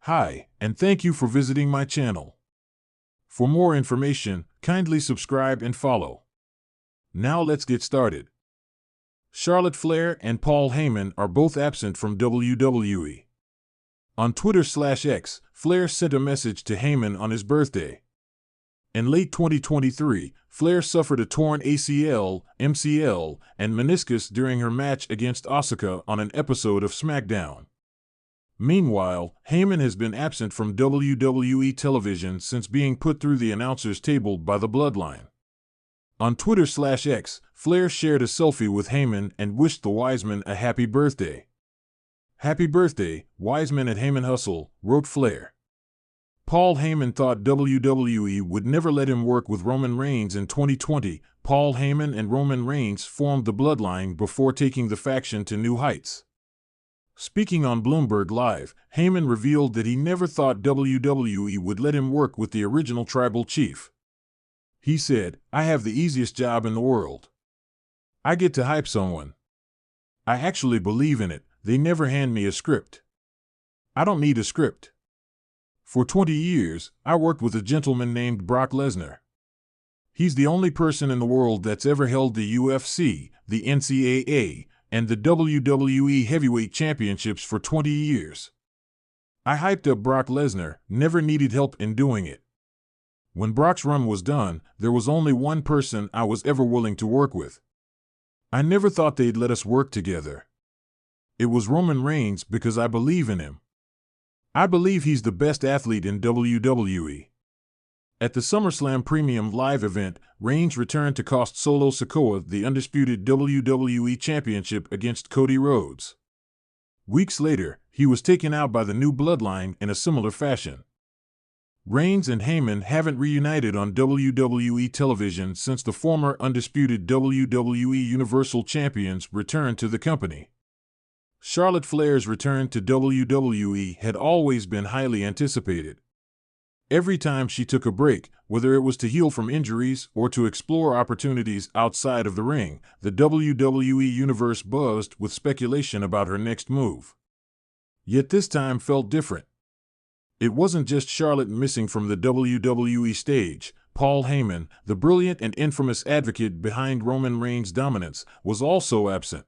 Hi, and thank you for visiting my channel. For more information, kindly subscribe and follow. Now let's get started. Charlotte Flair and Paul Heyman are both absent from WWE. On Twitter/X, Flair sent a message to Heyman on his birthday. In late 2023, Flair suffered a torn ACL, MCL, and meniscus during her match against Asuka on an episode of SmackDown. Meanwhile, Heyman has been absent from WWE television since being put through the announcer's table by the Bloodline. On Twitter/X, Flair shared a selfie with Heyman and wished the Wiseman a happy birthday. "Happy birthday, Wiseman at Heyman Hustle," wrote Flair. Paul Heyman thought WWE would never let him work with Roman Reigns in 2020. Paul Heyman and Roman Reigns formed the Bloodline before taking the faction to new heights. Speaking on Bloomberg Live, Heyman revealed that he never thought WWE would let him work with the original tribal chief. He said, "I have the easiest job in the world. I get to hype someone. I actually believe in it. They never hand me a script. I don't need a script. For 20 years, I worked with a gentleman named Brock Lesnar. He's the only person in the world that's ever held the UFC, the NCAA, and the WWE Heavyweight Championships for 20 years. I hyped up Brock Lesnar, never needed help in doing it. When Brock's run was done, there was only one person I was ever willing to work with. I never thought they'd let us work together. It was Roman Reigns because I believe in him. I believe he's the best athlete in WWE." At the SummerSlam Premium Live event, Reigns returned to cost Solo Sikoa the undisputed WWE Championship against Cody Rhodes. Weeks later, he was taken out by the new Bloodline in a similar fashion. Reigns and Heyman haven't reunited on WWE television since the former undisputed WWE Universal Champions returned to the company. Charlotte Flair's return to WWE had always been highly anticipated. Every time she took a break, whether it was to heal from injuries or to explore opportunities outside of the ring, the WWE Universe buzzed with speculation about her next move. Yet this time felt different. It wasn't just Charlotte missing from the WWE stage. Paul Heyman, the brilliant and infamous advocate behind Roman Reigns' dominance, was also absent.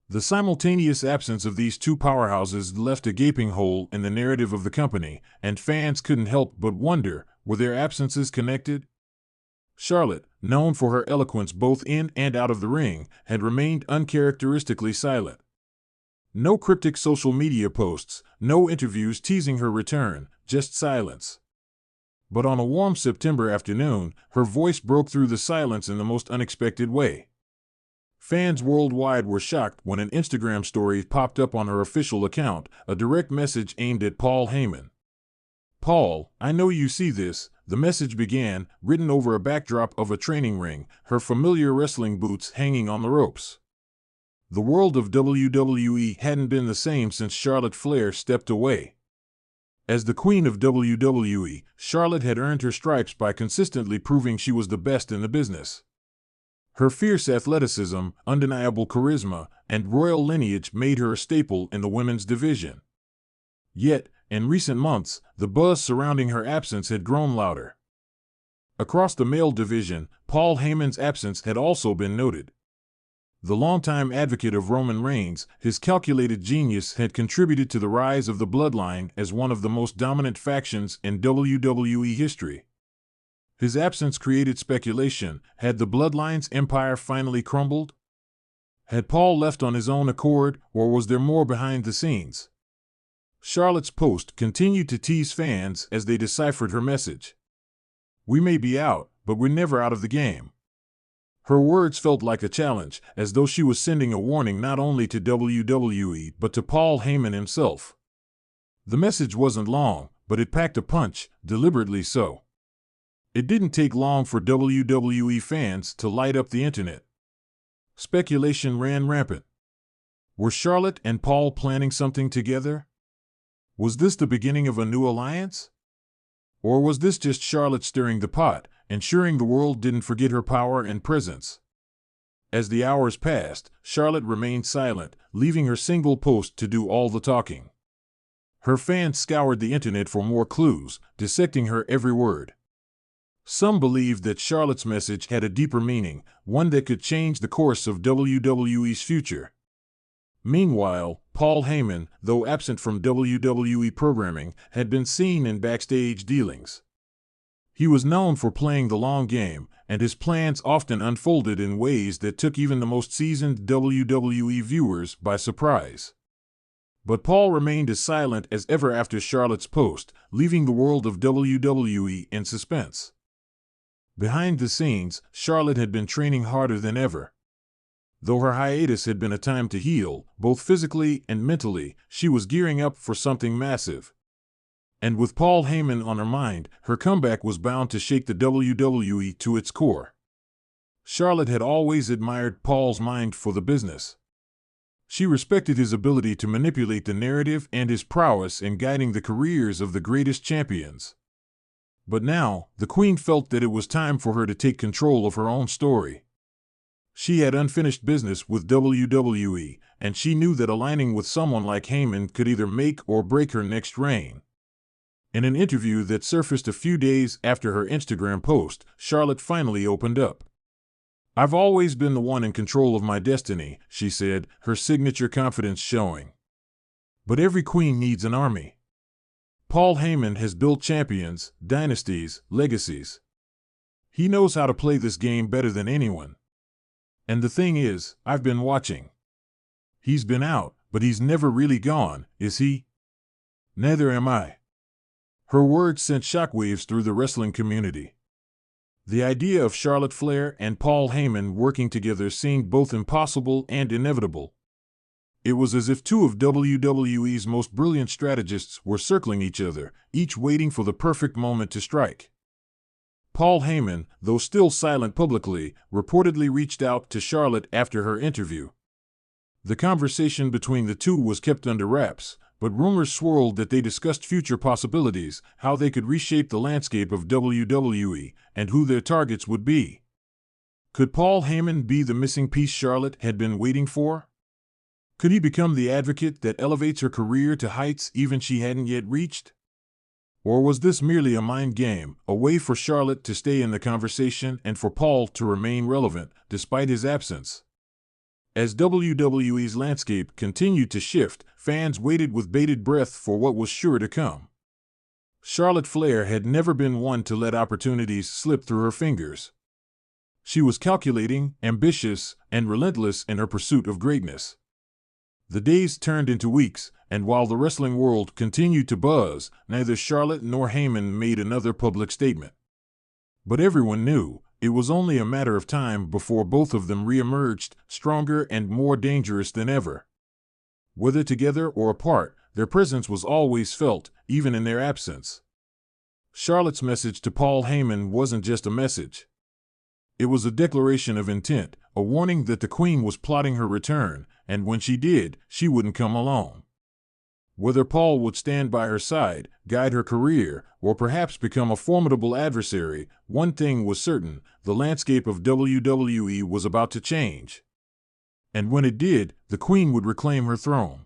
The simultaneous absence of these two powerhouses left a gaping hole in the narrative of the company, and fans couldn't help but wonder, were their absences connected? Charlotte, known for her eloquence both in and out of the ring, had remained uncharacteristically silent. No cryptic social media posts, no interviews teasing her return, just silence. But on a warm September afternoon, her voice broke through the silence in the most unexpected way. Fans worldwide were shocked when an Instagram story popped up on her official account, a direct message aimed at Paul Heyman. "Paul, I know you see this," the message began, written over a backdrop of a training ring, her familiar wrestling boots hanging on the ropes. The world of WWE hadn't been the same since Charlotte Flair stepped away. As the queen of WWE, Charlotte had earned her stripes by consistently proving she was the best in the business. Her fierce athleticism, undeniable charisma, and royal lineage made her a staple in the women's division. Yet, in recent months, the buzz surrounding her absence had grown louder. Across the male division, Paul Heyman's absence had also been noted. The longtime advocate of Roman Reigns, his calculated genius had contributed to the rise of the Bloodline as one of the most dominant factions in WWE history. His absence created speculation. Had the Bloodline's empire finally crumbled? Had Paul left on his own accord, or was there more behind the scenes? Charlotte's post continued to tease fans as they deciphered her message. "We may be out, but we're never out of the game." Her words felt like a challenge, as though she was sending a warning not only to WWE but to Paul Heyman himself. The message wasn't long, but it packed a punch, deliberately so. It didn't take long for WWE fans to light up the internet. Speculation ran rampant. Were Charlotte and Paul planning something together? Was this the beginning of a new alliance? Or was this just Charlotte stirring the pot, ensuring the world didn't forget her power and presence? As the hours passed, Charlotte remained silent, leaving her single post to do all the talking. Her fans scoured the internet for more clues, dissecting her every word. Some believed that Charlotte's message had a deeper meaning, one that could change the course of WWE's future. Meanwhile, Paul Heyman, though absent from WWE programming, had been seen in backstage dealings. He was known for playing the long game, and his plans often unfolded in ways that took even the most seasoned WWE viewers by surprise. But Paul remained as silent as ever after Charlotte's post, leaving the world of WWE in suspense. Behind the scenes, Charlotte had been training harder than ever. Though her hiatus had been a time to heal, both physically and mentally, she was gearing up for something massive. And with Paul Heyman on her mind, her comeback was bound to shake the WWE to its core. Charlotte had always admired Paul's mind for the business. She respected his ability to manipulate the narrative and his prowess in guiding the careers of the greatest champions. But now, the Queen felt that it was time for her to take control of her own story. She had unfinished business with WWE, and she knew that aligning with someone like Heyman could either make or break her next reign. In an interview that surfaced a few days after her Instagram post, Charlotte finally opened up. "I've always been the one in control of my destiny," she said, her signature confidence showing. "But every queen needs an army. Paul Heyman has built champions, dynasties, legacies. He knows how to play this game better than anyone. And the thing is, I've been watching. He's been out, but he's never really gone, is he? Neither am I." Her words sent shockwaves through the wrestling community. The idea of Charlotte Flair and Paul Heyman working together seemed both impossible and inevitable. It was as if two of WWE's most brilliant strategists were circling each other, each waiting for the perfect moment to strike. Paul Heyman, though still silent publicly, reportedly reached out to Charlotte after her interview. The conversation between the two was kept under wraps, but rumors swirled that they discussed future possibilities, how they could reshape the landscape of WWE, and who their targets would be. Could Paul Heyman be the missing piece Charlotte had been waiting for? Could he become the advocate that elevates her career to heights even she hadn't yet reached? Or was this merely a mind game, a way for Charlotte to stay in the conversation and for Paul to remain relevant, despite his absence? As WWE's landscape continued to shift, fans waited with bated breath for what was sure to come. Charlotte Flair had never been one to let opportunities slip through her fingers. She was calculating, ambitious, and relentless in her pursuit of greatness. The days turned into weeks, and while the wrestling world continued to buzz, neither Charlotte nor Heyman made another public statement. But everyone knew it was only a matter of time before both of them re-emerged, stronger and more dangerous than ever. Whether together or apart, their presence was always felt, even in their absence. Charlotte's message to Paul Heyman wasn't just a message. It was a declaration of intent, a warning that the Queen was plotting her return, and when she did, she wouldn't come alone. Whether Paul would stand by her side, guide her career, or perhaps become a formidable adversary, one thing was certain: the landscape of WWE was about to change. And when it did, the Queen would reclaim her throne.